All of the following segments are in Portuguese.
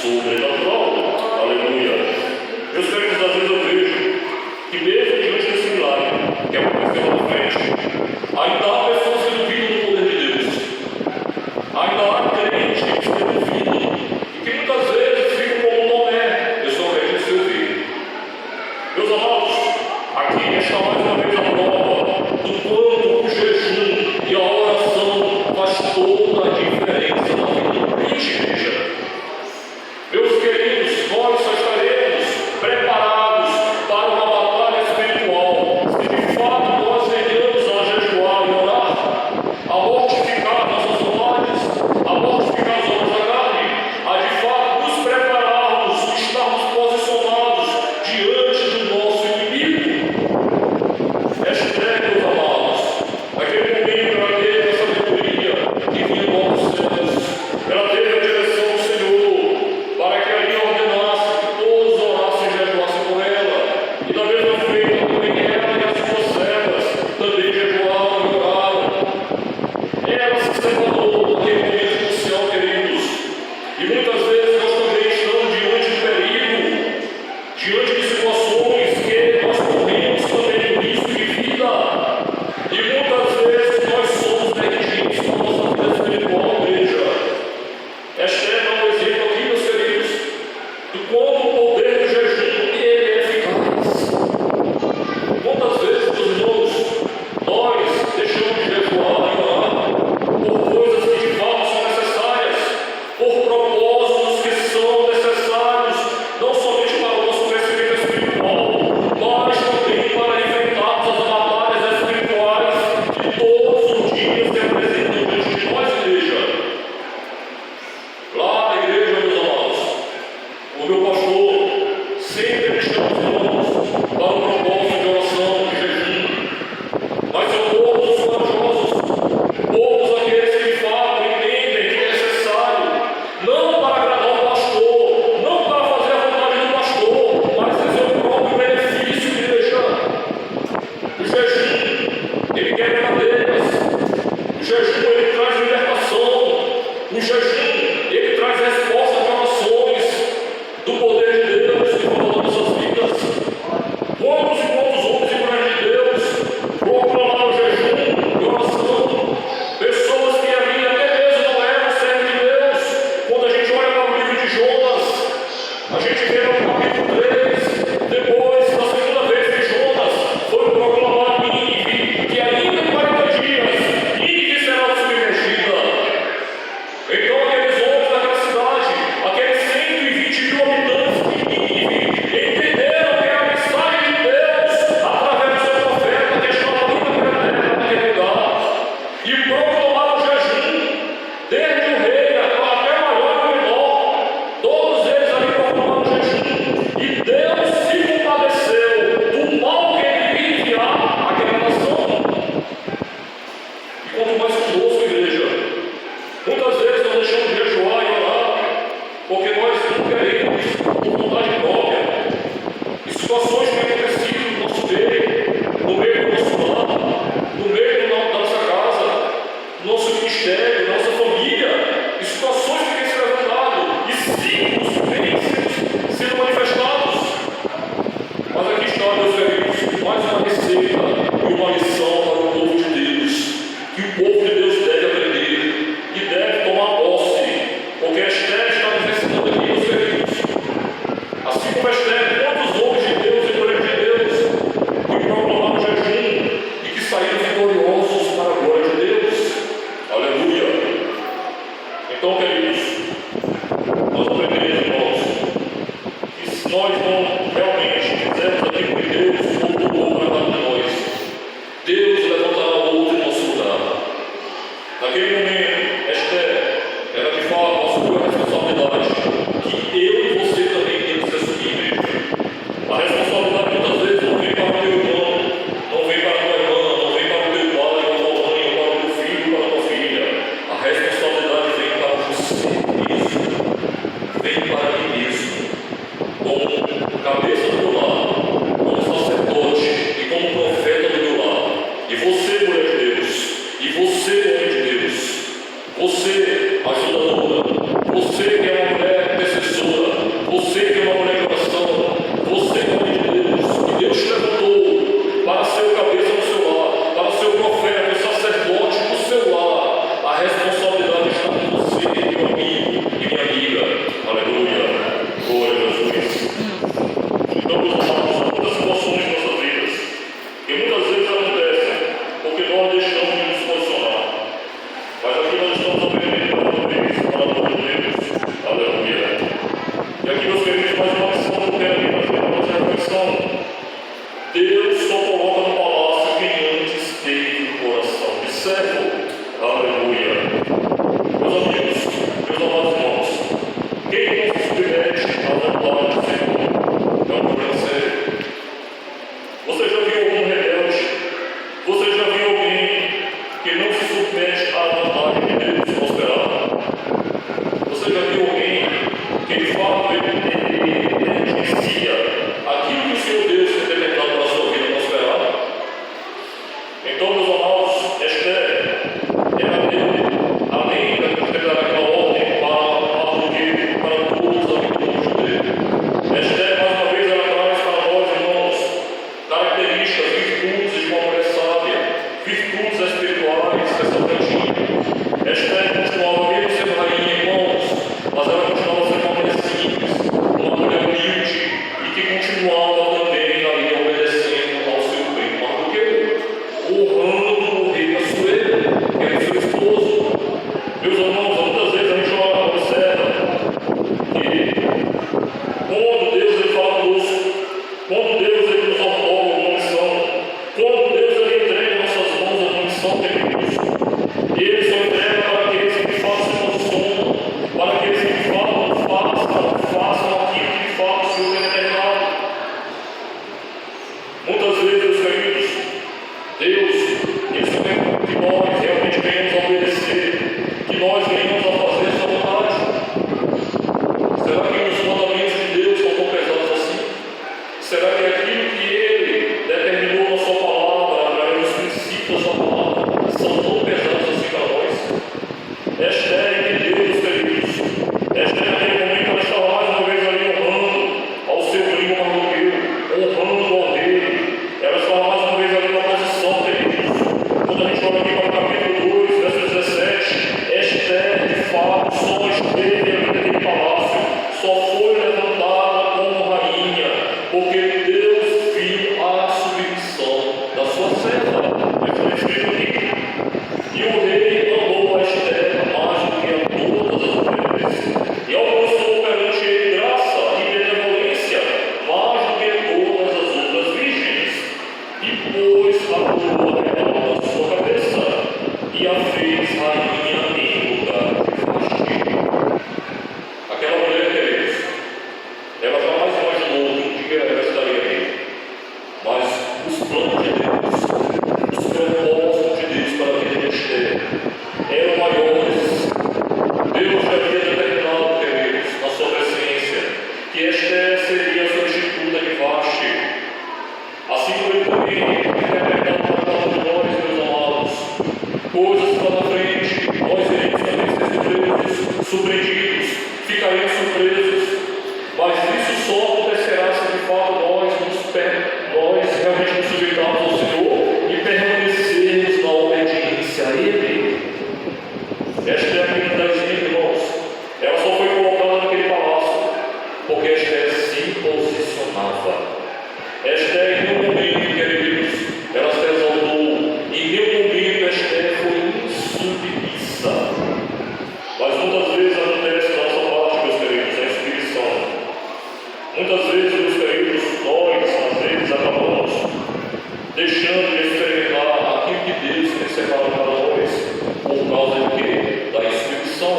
sobrenatural. Aleluia. Meus queridos, às vezes eu vejo que mesmo diante desse milagre, que aconteceu lá na frente, ainda há pessoas que duvidam do poder de Deus. Ainda há crentes que duvidam e que muitas vezes ficam como Tomé, eu só vejo o seu ver. Meus amados, aqui está mais uma vez a prova do quanto o jejum e a oração faz toda a diferença na vida do crente, igreja. Meus surpresos, mas isso só acontecerá se de fato nós realmente nos sujeitarmos ao Senhor e permanecermos na obediência a Ele. Esta é a menina da Esté, irmãos. Ela só foi colocada naquele palácio porque Esté se posicionava. Esté, em nenhum momento, queridos, ela se exaltou. Em nenhum momento Esté foi insubmissa. Mas muitas vezes acontece da nossa parte, meus queridos, a insubmissão. Muitas vezes, meus queridos, nós, às vezes, acabamos deixando de experimentar aquilo que Deus tem separado para nós. Por causa de quê? Da insubmissão.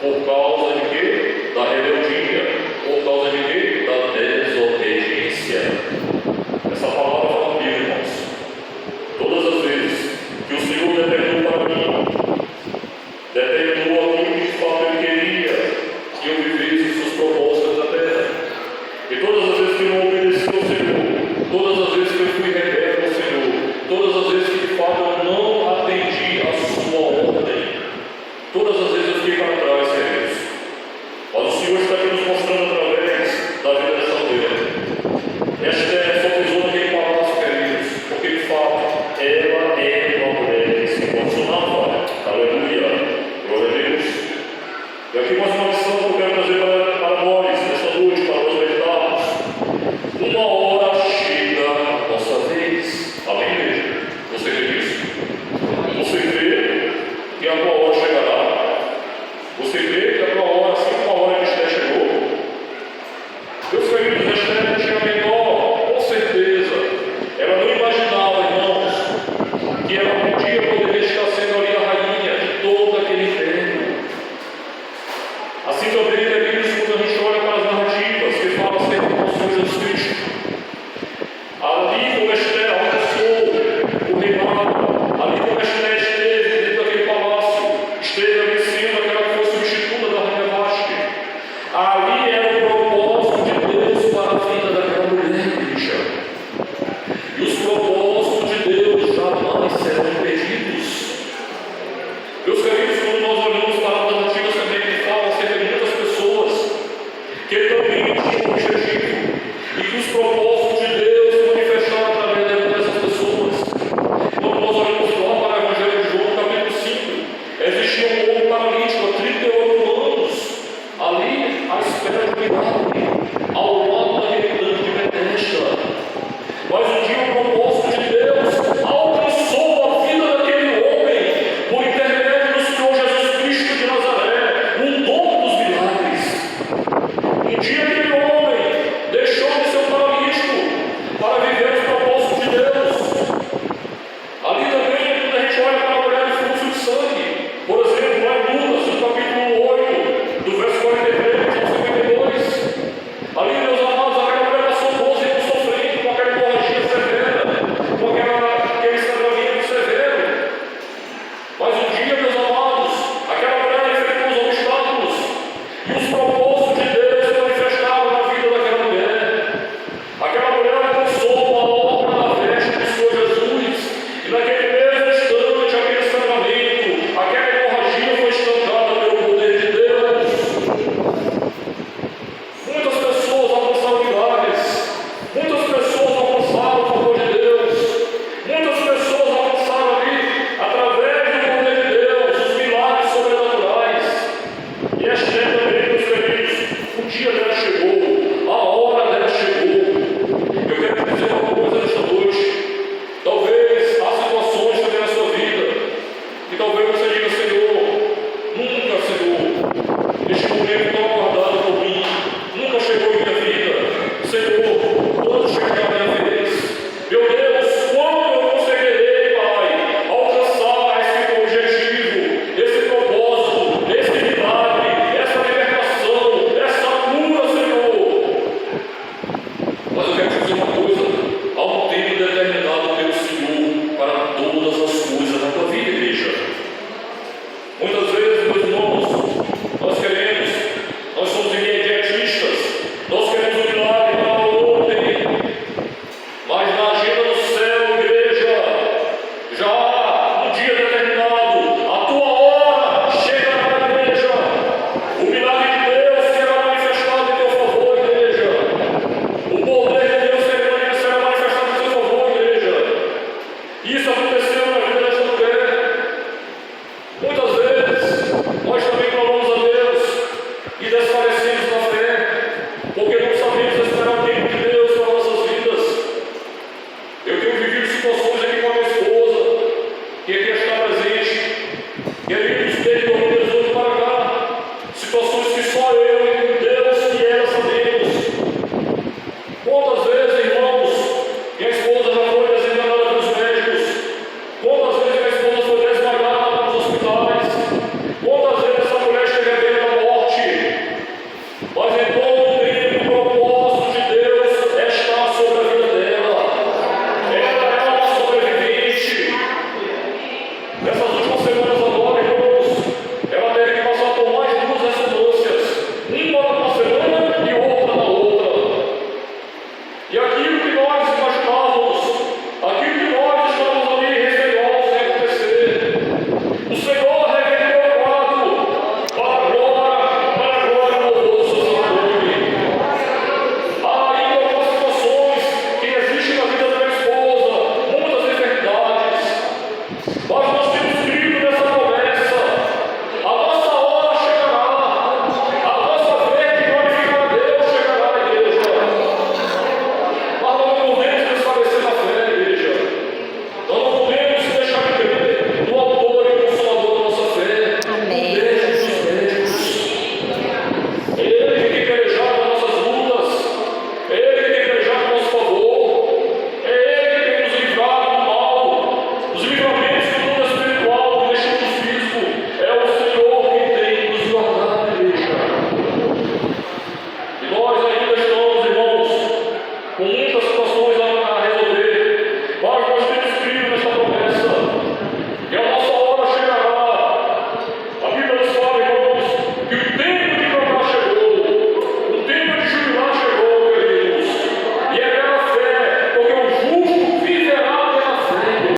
Por causa de quê? Da rebeldia. Por causa de quê? Da desobediência. Essa palavra fala comigo, irmãos. Todas as vezes que o Senhor determinou para mim, determinou aquilo que de fato Ele queria que eu vivesse suas propostas na terra. E todas as vezes que eu não obedeci ao Senhor, todas as vezes que eu fui rebelde ao Senhor, todas as vezes que de fato eu não atendi a sua ordem, todas as vezes eu fiquei para trás, queridos. Mas o Senhor está aqui nos mostrando através da vida dessa mulher. Esta só pisou naquele palácio, queridos, porque de fato ela é uma mulher que se posicionava. Aleluia, glória a Deus. E aqui mais uma lição que eu quero trazer para nós, nesta noite, para nós meditarmos. Uma hora chega a nossa vez. Amém, igreja? Você crê nisso? Você crê que a tua hora chegará? Você crê que a tua hora, assim como a hora de Esté chegou? Meus queridos, Esté não tinha a menor, com certeza. Ela não imaginava, irmãos, que ela podia poder estar sendo ali a rainha de todo aquele império. Assim também, queridos, quando a gente olha para as narrativas que falam acerca do nosso Senhor Jesus Cristo, ali como Esté alcançou o reinado, ali como Esté esteve dentro daquele palácio, esteve ali sendo aquela que foi substituta da rainha Vasti. Ali era o propósito de Deus para a vida daquela mulher, igreja. E os propósitos de Deus jamais serão impedidos. Meus queridos, quando nós olhamos para as narrativas também que falam acerca de muitas pessoas que também tinham um objetivo e que os propósitos de Deus se manifestaram através da vida dessas pessoas. Quando nós olhamos lá para o Evangelho de João, capítulo 5, existia um homem paralítico há 38 anos, ali à espera de um milagre.